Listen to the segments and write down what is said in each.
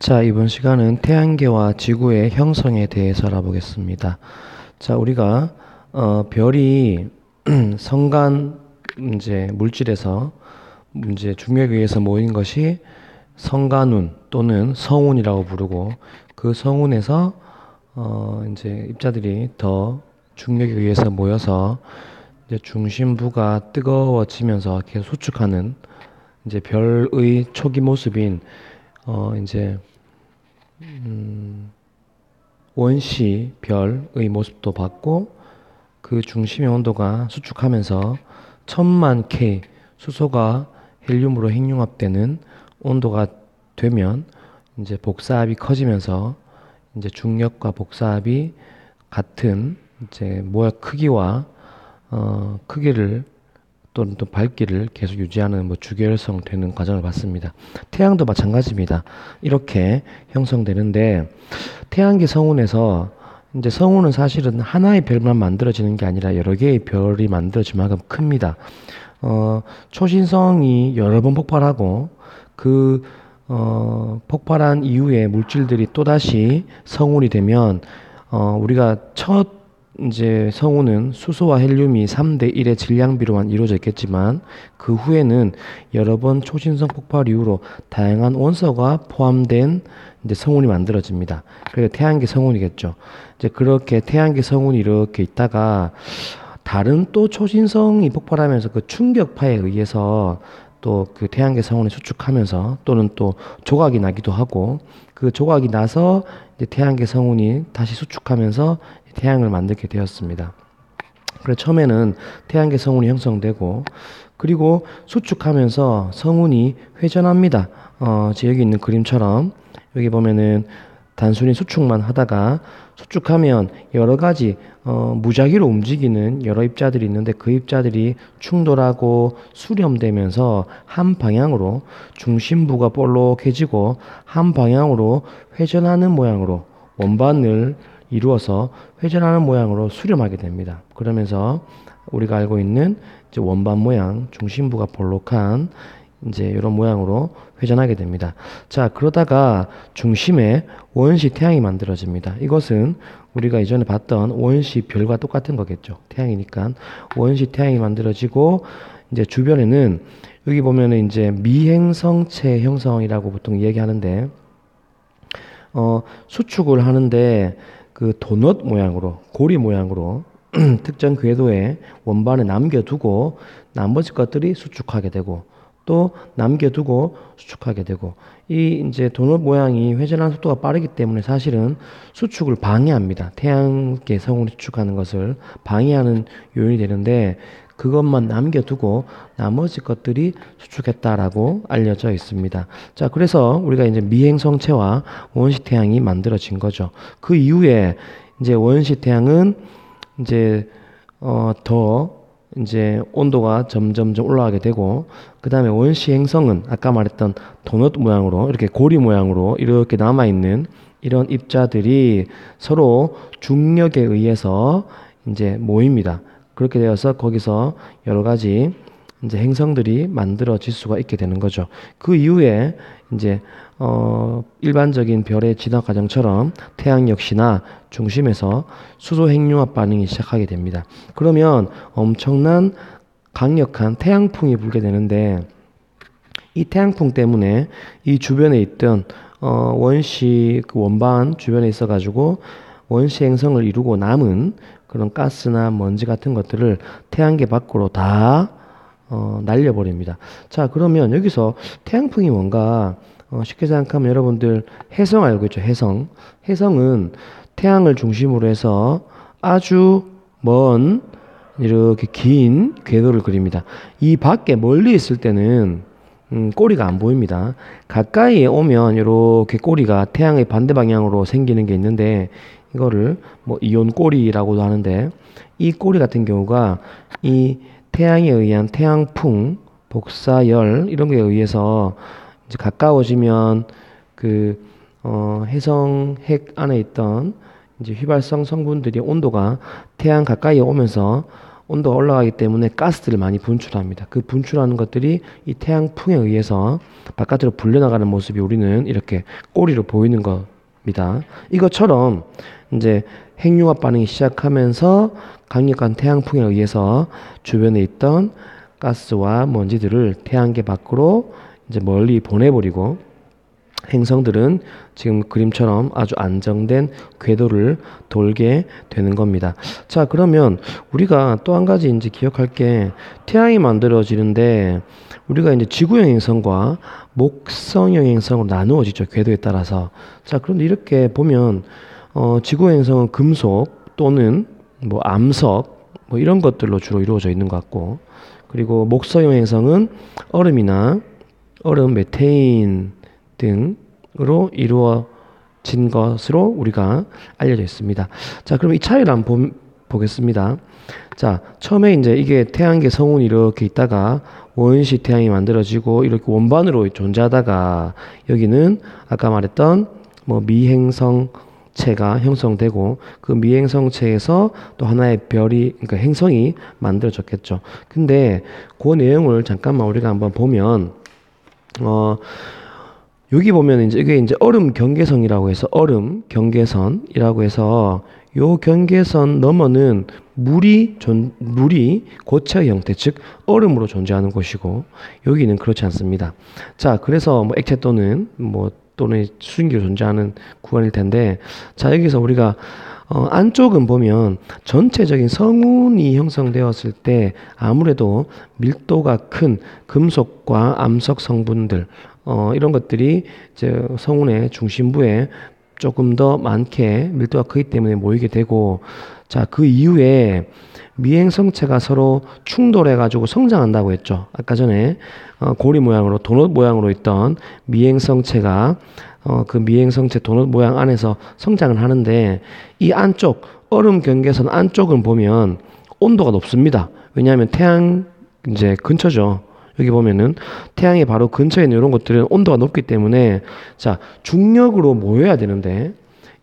자, 이번 시간은 태양계와 지구의 형성에 대해서 알아보겠습니다. 자, 우리가 별이 성간 물질에서 중력에 의해서 모인 것이 성간운 또는 성운이라고 부르고, 그 성운에서 입자들이 더 중력에 의해서 모여서 이제 중심부가 뜨거워지면서 계속 수축하는 별의 초기 모습인 어 이제 원시 별의 모습도 봤고, 그 중심의 온도가 수축하면서 1000만 K 수소가 헬륨으로 핵융합되는 온도가 되면 이제 복사압이 커지면서 이제 중력과 복사압이 같은 이제 모양 크기와 크기를 또는 또 밝기를 계속 유지하는 주기활성 되는 과정을 봤습니다. 태양도 마찬가지입니다. 이렇게 형성되는데, 태양계 성운에서 이제 성운은 사실은 하나의 별만 만들어지는 게 아니라 여러 개의 별이 만들어질 만큼 큽니다. 초신성이 여러 번 폭발하고, 그 폭발한 이후에 물질들이 또다시 성운이 되면, 우리가 첫 이제 성운은 수소와 헬륨이 3대 1의 질량비로만 이루어져 있겠지만, 그 후에는 여러 번 초신성 폭발 이후로 다양한 원소가 포함된 이제 성운이 만들어집니다. 그래서 태양계 성운이겠죠. 이제 그렇게 태양계 성운이 이렇게 있다가 다른 또 초신성이 폭발하면서 그 충격파에 의해서 또 그 태양계 성운이 수축하면서 또는 또 조각이 나기도 하고, 그 조각이 나서 이제 태양계 성운이 다시 수축하면서 태양을 만들게 되었습니다. 그래서 처음에는 태양계 성운이 형성되고, 그리고 수축하면서 성운이 회전합니다. 여기 있는 그림처럼 여기 보면은 단순히 수축만 하다가 수축하면 여러 가지 무작위로 움직이는 여러 입자들이 있는데, 그 입자들이 충돌하고 수렴되면서 한 방향으로 중심부가 볼록해지고 한 방향으로 회전하는 모양으로 원반을 이루어서 회전하는 모양으로 수렴하게 됩니다. 그러면서 우리가 알고 있는 이제 원반 모양, 중심부가 볼록한 이제 이런 모양으로 회전하게 됩니다. 자, 그러다가 중심에 원시 태양이 만들어집니다. 이것은 우리가 이전에 봤던 원시 별과 똑같은 거겠죠. 태양이니까 원시 태양이 만들어지고, 이제 주변에는 여기 보면은 이제 미행성체 형성이라고 보통 얘기하는데, 수축을 하는데 그 도넛 모양으로, 고리 모양으로 특정 궤도에 원반을 남겨두고 나머지 것들이 수축하게 되고, 또 남겨두고 수축하게 되고, 이 이제 도넛 모양이 회전하는 속도가 빠르기 때문에 사실은 수축을 방해합니다. 태양계 성운이 수축하는 것을 방해하는 요인이 되는데, 그것만 남겨두고 나머지 것들이 수축했다라고 알려져 있습니다. 자, 그래서 우리가 이제 미행성체와 원시 태양이 만들어진 거죠. 그 이후에 이제 원시 태양은 이제 더 이제 온도가 점점점 올라가게 되고, 그 다음에 원시 행성은 아까 말했던 도넛 모양으로 이렇게 고리 모양으로 이렇게 남아있는 이런 입자들이 서로 중력에 의해서 이제 모입니다. 그렇게 되어서 거기서 여러 가지 이제 행성들이 만들어질 수가 있게 되는 거죠. 그 이후에 이제 일반적인 별의 진화 과정처럼 태양 역시나 중심에서 수소 핵융합 반응이 시작하게 됩니다. 그러면 엄청난 강력한 태양풍이 불게 되는데, 이 태양풍 때문에 이 주변에 있던 원시 그 원반 주변에 있어 가지고 원시 행성을 이루고 남은 그런 가스나 먼지 같은 것들을 태양계 밖으로 다 날려버립니다. 자, 그러면 여기서 태양풍이 뭔가, 쉽게 생각하면 여러분들 해성 알고 있죠? 해성. 해성은 태양을 중심으로 해서 아주 먼 이렇게 긴 궤도를 그립니다. 이 밖에 멀리 있을 때는 꼬리가 안 보입니다. 가까이에 오면 이렇게 꼬리가 태양의 반대 방향으로 생기는 게 있는데, 이거를 뭐 이온 꼬리라고도 하는데, 이 꼬리 같은 경우가 이 태양에 의한 태양풍, 복사열 이런 거에 의해서 이제 가까워지면 그 해성 핵 안에 있던 이제 휘발성 성분들이 온도가 태양 가까이에 오면서 온도가 올라가기 때문에 가스들을 많이 분출합니다. 그 분출하는 것들이 이 태양풍에 의해서 바깥으로 불려나가는 모습이 우리는 이렇게 꼬리로 보이는 겁니다. 이것처럼 이제 핵융합 반응이 시작하면서 강력한 태양풍에 의해서 주변에 있던 가스와 먼지들을 태양계 밖으로 이제 멀리 보내버리고 행성들은 지금 그림처럼 아주 안정된 궤도를 돌게 되는 겁니다. 자, 그러면 우리가 또 한 가지 이제 기억할 게 태양이 만들어지는데 우리가 이제 지구형 행성과 목성형 행성으로 나누어지죠. 궤도에 따라서. 자, 그런데 이렇게 보면 지구형 행성은 금속 또는 뭐 암석 뭐 이런 것들로 주로 이루어져 있는 것 같고, 그리고 목성형 행성은 얼음, 메테인 등으로 이루어진 것으로 우리가 알려져 있습니다. 자, 그럼 이 차이를 한번 보겠습니다. 자, 처음에 이제 이게 태양계 성운이 이렇게 있다가 원시 태양이 만들어지고 이렇게 원반으로 존재하다가 여기는 아까 말했던 뭐 미행성체가 형성되고 그 미행성체에서 또 하나의 별이, 그러니까 행성이 만들어졌겠죠. 근데 그 내용을 잠깐만 우리가 한번 보면 여기 보면 이제 이게 얼음 경계선이라고 해서 요 경계선 너머는 물이 고체 형태, 즉 얼음으로 존재하는 곳이고 여기는 그렇지 않습니다. 자, 그래서 뭐 액체 또는 수증기로 존재하는 구간일 텐데, 자, 여기서 우리가 안쪽은 보면 전체적인 성운이 형성되었을 때 아무래도 밀도가 큰 금속과 암석 성분들 이런 것들이 이제 성운의 중심부에 조금 더 많게 밀도가 크기 때문에 모이게 되고, 자, 그 이후에 미행성체가 서로 충돌해 가지고 성장한다고 했죠. 아까 전에 고리 모양으로 도넛 모양으로 있던 미행성체가 그 미행성체 도넛 모양 안에서 성장을 하는데, 이 안쪽 얼음 경계선 안쪽을 보면 온도가 높습니다. 왜냐하면 태양 이제 근처죠. 여기 보면은 태양이 바로 근처에 있는 이런 것들은 온도가 높기 때문에, 자, 중력으로 모여야 되는데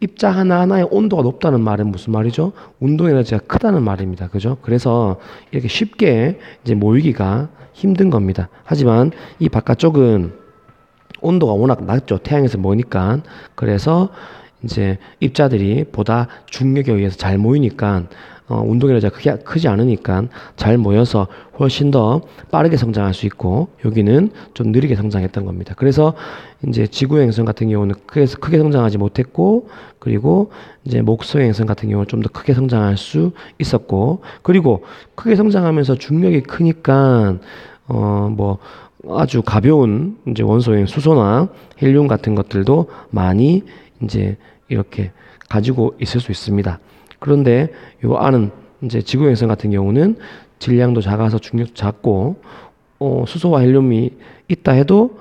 입자 하나하나의 온도가 높다는 말은 무슨 말이죠? 운동 에너지가 크다는 말입니다. 그죠? 그래서 이렇게 쉽게 이제 모이기가 힘든 겁니다. 하지만 이 바깥쪽은 온도가 워낙 낮죠. 태양에서 모이니까. 그래서 이제 입자들이 보다 중력에 의해서 잘 모이니까 운동 에너지가 크지 않으니까 잘 모여서 훨씬 더 빠르게 성장할 수 있고, 여기는 좀 느리게 성장했던 겁니다. 그래서 이제 지구 행성 같은 경우는 크게 성장하지 못했고, 그리고 이제 목성 행성 같은 경우는 좀 더 크게 성장할 수 있었고, 그리고 크게 성장하면서 중력이 크니까 아주 가벼운 이제 원소인 수소나 헬륨 같은 것들도 많이 이제 이렇게 가지고 있을 수 있습니다. 그런데 요 안은 이제 지구 행성 같은 경우는 질량도 작아서 중력도 작고 수소와 헬륨이 있다 해도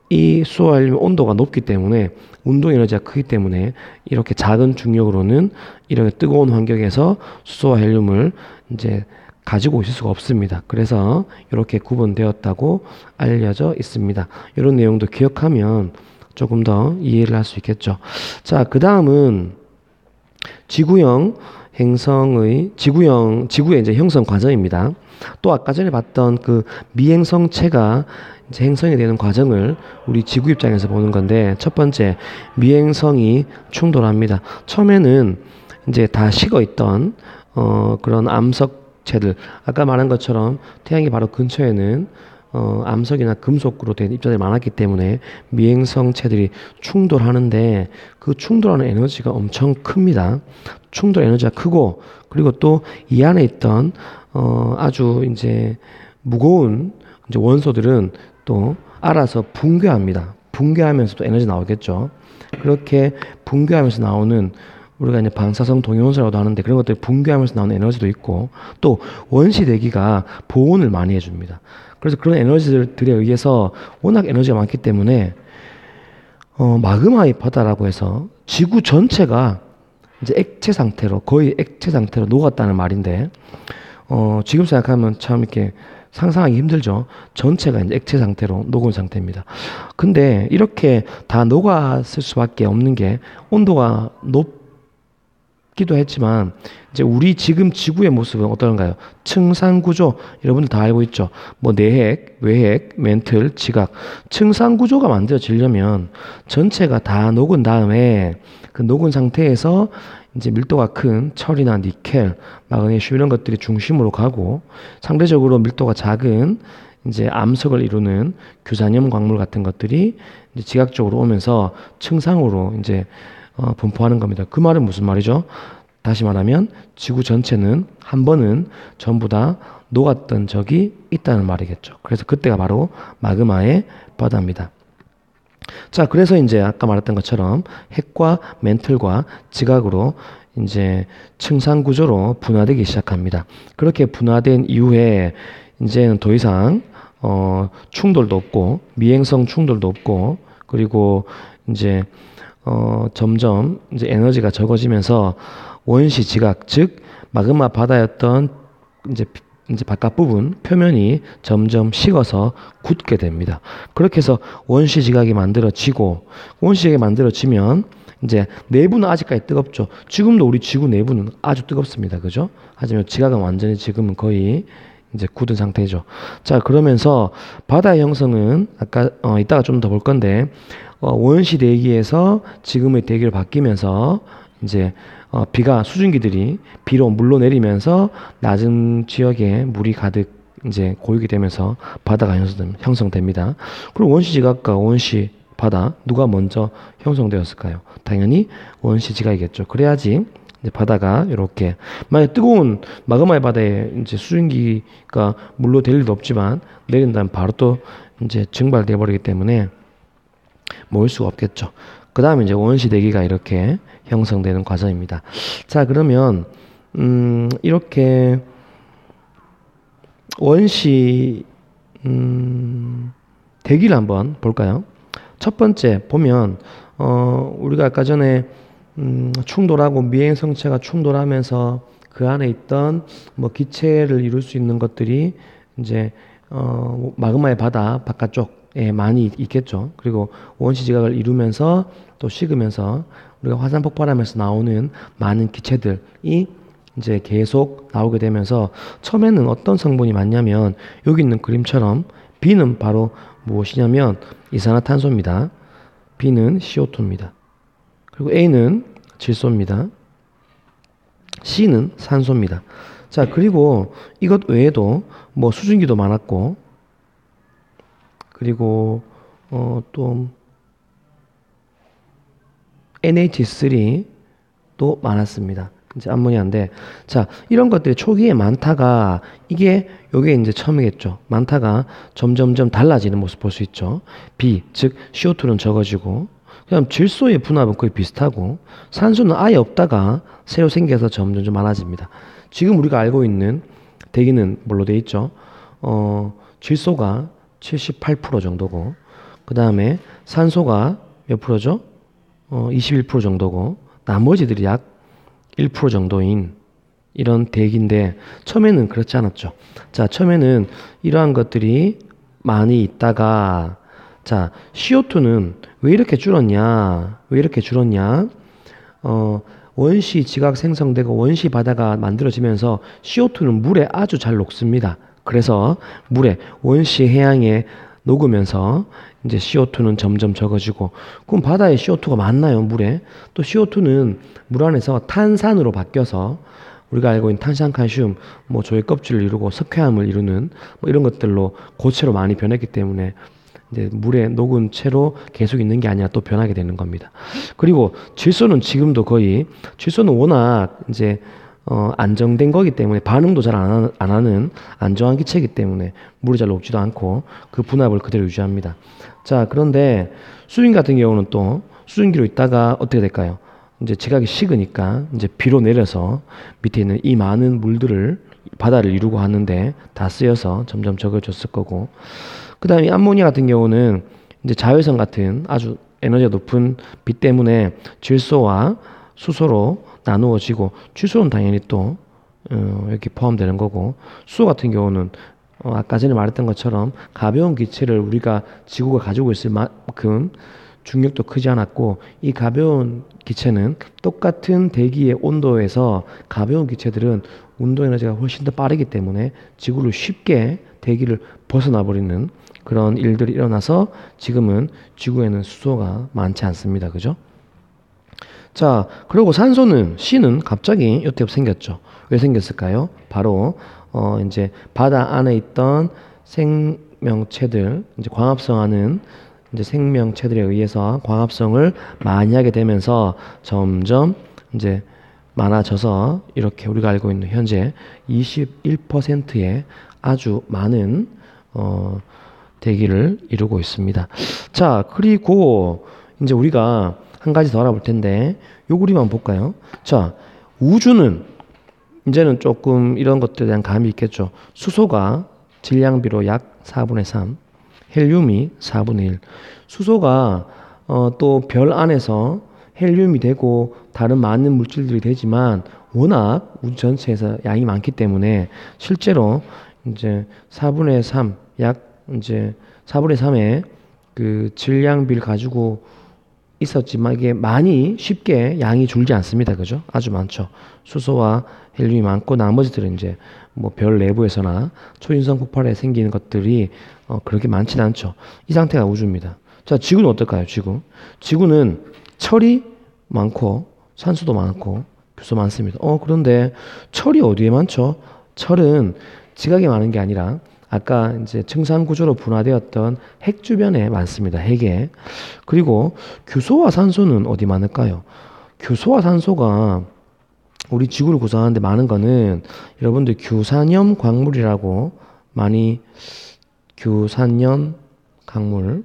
이 수소와 헬륨의 온도가 높기 때문에 운동 에너지가 크기 때문에 이렇게 작은 중력으로는 이렇게 뜨거운 환경에서 수소와 헬륨을 이제 가지고 있을 수가 없습니다. 그래서 이렇게 구분되었다고 알려져 있습니다. 이런 내용도 기억하면 조금 더 이해를 할 수 있겠죠. 자, 그 다음은 지구의 이제 형성 과정입니다. 또 아까 전에 봤던 그 미행성체가 이제 행성이 되는 과정을 우리 지구 입장에서 보는 건데, 첫 번째, 미행성이 충돌합니다. 처음에는 이제 다 식어 있던 그런 암석체들, 아까 말한 것처럼 태양이 바로 근처에는 암석이나 금속으로 된 입자들이 많았기 때문에 미행성체들이 충돌하는데, 그 충돌하는 에너지가 엄청 큽니다. 충돌 에너지가 크고, 그리고 또 이 안에 있던 아주 이제 무거운 이제 원소들은 또 알아서 붕괴합니다. 붕괴하면서도 에너지 나오겠죠. 그렇게 붕괴하면서 나오는, 우리가 이제 방사성 동위원소라고도 하는데, 그런 것들이 붕괴하면서 나오는 에너지도 있고, 또 원시 대기가 보온을 많이 해줍니다. 그래서 그런 에너지들에 의해서 워낙 에너지가 많기 때문에 마그마의 바다라고 해서 지구 전체가 이제 거의 액체 상태로 녹았다는 말인데, 지금 생각하면 참 이렇게 상상하기 힘들죠. 전체가 이제 액체 상태로 녹은 상태입니다. 근데 이렇게 다 녹았을 수밖에 없는 게, 온도가 기도 했지만 이제 우리 지금 지구의 모습은 어떤가요? 층상구조 여러분들 다 알고 있죠. 뭐 내핵, 외핵, 멘틀, 지각 층상구조가 만들어지려면 전체가 다 녹은 다음에 그 녹은 상태에서 이제 밀도가 큰 철이나 니켈, 마그네슘 이런 것들이 중심으로 가고 상대적으로 밀도가 작은 이제 암석을 이루는 규산염 광물 같은 것들이 이제 지각적으로 오면서 층상으로 이제 분포하는 겁니다. 그 말은 무슨 말이죠? 다시 말하면 지구 전체는 한 번은 전부 다 녹았던 적이 있다는 말이겠죠. 그래서 그때가 바로 마그마의 바다입니다. 자, 그래서 이제 아까 말했던 것처럼 핵과 멘틀과 지각으로 이제 층상 구조로 분화되기 시작합니다. 그렇게 분화된 이후에 이제는 더 이상 충돌도 없고 미행성 충돌도 없고 그리고 이제 점점 이제 에너지가 적어지면서 원시 지각 즉 마그마 바다였던 이제 바깥 부분 표면이 점점 식어서 굳게 됩니다. 그렇게 해서 원시 지각이 만들어지고 원시 지각이 만들어지면 이제 내부는 아직까지 뜨겁죠. 지금도 우리 지구 내부는 아주 뜨겁습니다. 그죠? 하지만 지각은 완전히 지금은 거의 이제 굳은 상태죠. 자, 그러면서 바다의 형성은 아까 이따가 좀 더 볼 건데 원시 대기에서 지금의 대기로 바뀌면서 이제 비가 수증기들이 비로 물로 내리면서 낮은 지역에 물이 가득 이제 고이게 되면서 바다가 형성됩니다. 그리고 원시 지각과 원시 바다 누가 먼저 형성되었을까요? 당연히 원시 지각이겠죠. 그래야지 이제 바다가 이렇게 만약 뜨거운 마그마의 바다에 이제 수증기가 물로 될 일도 없지만 내린다면 바로 또 이제 증발돼 버리기 때문에 모일 수가 없겠죠. 그 다음에 이제 원시 대기가 이렇게 형성되는 과정입니다. 자, 그러면 이렇게 원시 대기를 한번 볼까요? 첫 번째 보면 우리가 아까 전에 충돌하고 미행성체가 충돌하면서 그 안에 있던 뭐 기체를 이룰 수 있는 것들이 이제 마그마의 바다 바깥쪽에 많이 있겠죠. 그리고 원시 지각을 이루면서 또 식으면서 우리가 화산 폭발하면서 나오는 많은 기체들이 이제 계속 나오게 되면서 처음에는 어떤 성분이 많냐면 여기 있는 그림처럼 B는 바로 무엇이냐면 이산화탄소입니다. B는 CO2입니다. 그리고 A는 질소입니다. C는 산소입니다. 자, 그리고 이것 외에도 뭐 수증기도 많았고 그리고 또 NH3도 많았습니다. 이제 암모니아인데, 자, 이런 것들이 초기에 많다가 이게 요게 이제 처음이겠죠. 많다가 점점점 달라지는 모습 볼 수 있죠. B, 즉 CO2는 적어지고, 그다음 질소의 분압은 거의 비슷하고, 산소는 아예 없다가 새로 생겨서 점점 많아집니다. 지금 우리가 알고 있는 대기는 뭘로 돼 있죠? 질소가 78% 정도고, 그 다음에 산소가 몇 프로죠? 21% 정도고, 나머지들이 약 1% 정도인 이런 대기인데 처음에는 그렇지 않았죠. 자, 처음에는 이러한 것들이 많이 있다가 자, CO2는 왜 이렇게 줄었냐? 왜 이렇게 줄었냐? 원시 지각 생성되고 원시 바다가 만들어지면서 CO2는 물에 아주 잘 녹습니다. 그래서 물에 원시 해양에 녹으면서 이제 CO2는 점점 적어지고 그럼 바다에 CO2가 많나요? 물에? 또 CO2는 물 안에서 탄산으로 바뀌어서 우리가 알고 있는 탄산칼슘, 뭐 조개 껍질을 이루고 석회암을 이루는 뭐 이런 것들로 고체로 많이 변했기 때문에 이제 물에 녹은 채로 계속 있는 게 아니라 또 변하게 되는 겁니다. 그리고 질소는 지금도 거의 질소는 워낙 이제 안정된 거기 때문에 반응도 잘 안 하는 안정한 기체이기 때문에 물이 잘 녹지도 않고 그 분압을 그대로 유지합니다. 자, 그런데 수증기 같은 경우는 또 수증기로 있다가 어떻게 될까요? 이제 지각이 식으니까 이제 비로 내려서 밑에 있는 이 많은 물들을 바다를 이루고 하는데 다 쓰여서 점점 적어졌을 거고 그 다음에 암모니아 같은 경우는 이제 자외선 같은 아주 에너지가 높은 빛 때문에 질소와 수소로 나누어지고 질소는 당연히 또 이렇게 포함되는 거고 수소 같은 경우는 아까 전에 말했던 것처럼 가벼운 기체를 우리가 지구가 가지고 있을 만큼 중력도 크지 않았고 이 가벼운 기체는 똑같은 대기의 온도에서 가벼운 기체들은 운동 에너지가 훨씬 더 빠르기 때문에 지구를 쉽게 대기를 벗어나 버리는 그런 일들이 일어나서 지금은 지구에는 수소가 많지 않습니다. 그죠? 자, 그리고 산소는 C는 갑자기 이때 생겼죠. 왜 생겼을까요? 바로 이제 바다 안에 있던 생명체들, 이제 광합성하는 이제 생명체들에 의해서 광합성을 많이 하게 되면서 점점 이제 많아져서 이렇게 우리가 알고 있는 현재 21%의 아주 많은 대기를 이루고 있습니다. 자, 그리고 이제 우리가 한 가지 더 알아볼 텐데 요 그림 볼까요? 자, 우주는 이제는 조금 이런 것들에 대한 감이 있겠죠. 수소가 질량비로 약 4분의 3, 헬륨이 4분의 1. 수소가 또 별 안에서 헬륨이 되고 다른 많은 물질들이 되지만 워낙 우주 전체에서 양이 많기 때문에 실제로 이제 4분의 3, 약 이제 4분의 3의 그 질량비를 가지고 있었지만 이게 많이 쉽게 양이 줄지 않습니다. 그죠? 아주 많죠. 수소와 헬륨이 많고 나머지들은 이제 뭐 별 내부에서나 초인성 폭발에 생기는 것들이 그렇게 많지는 않죠. 이 상태가 우주입니다. 자, 지구는 어떨까요? 지구는 철이 많고 산소도 많고 규소 많습니다. 그런데 철이 어디에 많죠? 철은 지각에 많은 게 아니라 아까 이제 층산 구조로 분화되었던 핵 주변에 많습니다. 핵에. 그리고 규소와 산소는 어디 많을까요? 규소와 산소가 우리 지구를 구성하는데 많은 거는 여러분들 규산염 광물이라고 많이 규산염 광물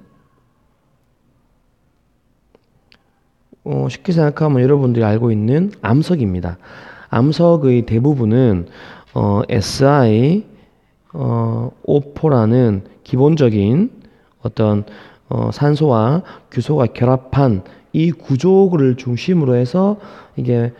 쉽게 생각하면 여러분들이 알고 있는 암석입니다. 암석의 대부분은 Si O4라는 기본적인 어떤 산소와 규소가 결합한 이 구조를 중심으로 해서 이게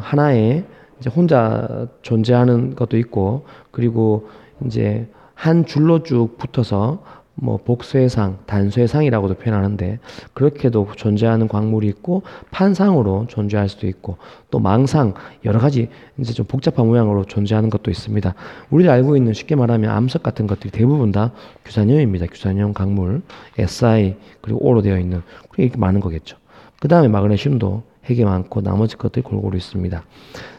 하나의 이제 혼자 존재하는 것도 있고 그리고 이제 한 줄로 쭉 붙어서 뭐 복쇄상, 단쇄상이라고도 표현하는데 그렇게도 존재하는 광물이 있고 판상으로 존재할 수도 있고 또 망상 여러 가지 이제 좀 복잡한 모양으로 존재하는 것도 있습니다. 우리가 알고 있는 쉽게 말하면 암석 같은 것들이 대부분 다 규산염입니다. 규산염 광물, Si 그리고 O로 되어 있는 이렇게 많은 거겠죠. 그 다음에 마그네슘도 핵이 많고 나머지 것들이 골고루 있습니다.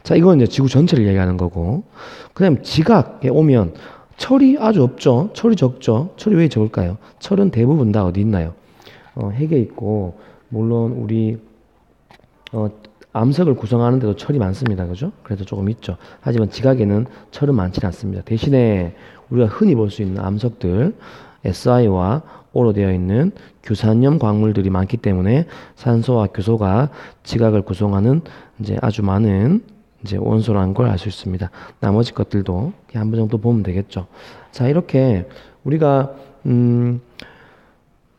자, 이건 이제 지구 전체를 얘기하는 거고 그 다음에 지각에 오면 철이 아주 없죠. 철이 적죠. 철이 왜 적을까요? 철은 대부분 다 어디 있나요? 핵에 있고 물론 우리 암석을 구성하는 데도 철이 많습니다. 그죠? 그래도 조금 있죠. 하지만 지각에는 철은 많지는 않습니다. 대신에 우리가 흔히 볼 수 있는 암석들 Si와 O로 되어 있는 규산염 광물들이 많기 때문에 산소와 규소가 지각을 구성하는 이제 아주 많은 이제 원소라는 걸 알 수 있습니다. 나머지 것들도 한 번 정도 보면 되겠죠. 자, 이렇게 우리가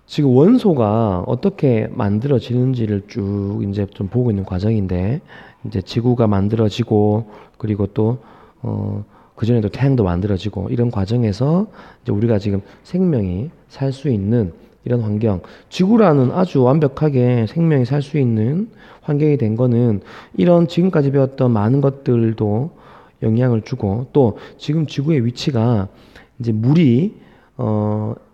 지금 원소가 어떻게 만들어지는지를 쭉 이제 좀 보고 있는 과정인데 이제 지구가 만들어지고 그리고 또 그전에도 태양도 만들어지고 이런 과정에서 이제 우리가 지금 생명이 살 수 있는 이런 환경, 지구라는 아주 완벽하게 생명이 살 수 있는 환경이 된 거는 이런 지금까지 배웠던 많은 것들도 영향을 주고 또 지금 지구의 위치가 이제 물이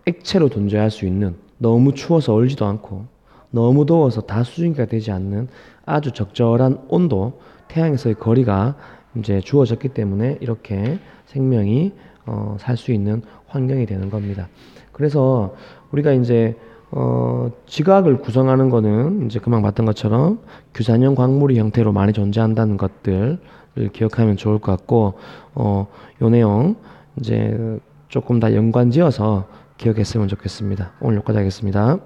액체로 존재할 수 있는 너무 추워서 얼지도 않고 너무 더워서 다 수증기가 되지 않는 아주 적절한 온도, 태양에서의 거리가 이제 주어졌기 때문에 이렇게 생명이 살 수 있는 환경이 되는 겁니다. 그래서 우리가 이제 지각을 구성하는 거는 이제 금방 봤던 것처럼 규산염 광물이 형태로 많이 존재한다는 것들을 기억하면 좋을 것 같고 요 내용 이제 조금 더 연관지어서 기억했으면 좋겠습니다. 오늘 여기까지 하겠습니다.